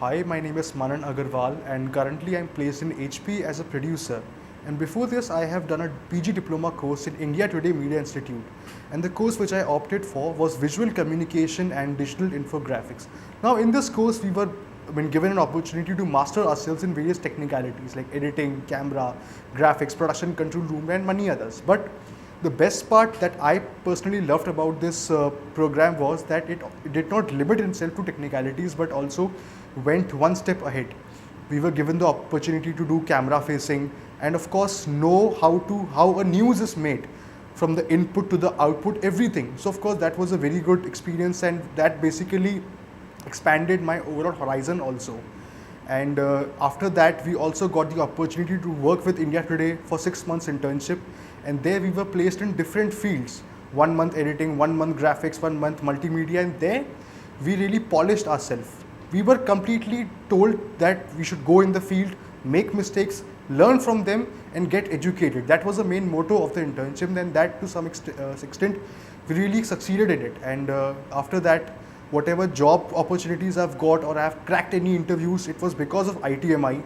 Hi, my name is Manan Agarwal and currently I'm placed in HP as a producer. And before this, I have done a PG diploma course in India Today Media Institute. And the course which I opted for was Visual Communication and Digital Infographics. Now, in this course, we were given an opportunity to master ourselves in various technicalities like editing, camera, graphics, production control room, and many others. But the best part that I personally loved about this program was that it did not limit itself to technicalities but also went one step ahead. We were given the opportunity to do camera facing and of course know how a news is made from the input to the output, everything. So of course that was a very good experience and that basically expanded my overall horizon also. And after that, we also got the opportunity to work with India Today for 6 months internship. And there we were placed in different fields. 1 month editing, 1 month graphics, 1 month multimedia. And there we really polished ourselves. We were completely told that we should go in the field, make mistakes, learn from them and get educated. That was the main motto of the internship. And that to some extent, we really succeeded in it. And after that, whatever job opportunities I've got or I've cracked any interviews, it was because of ITMI.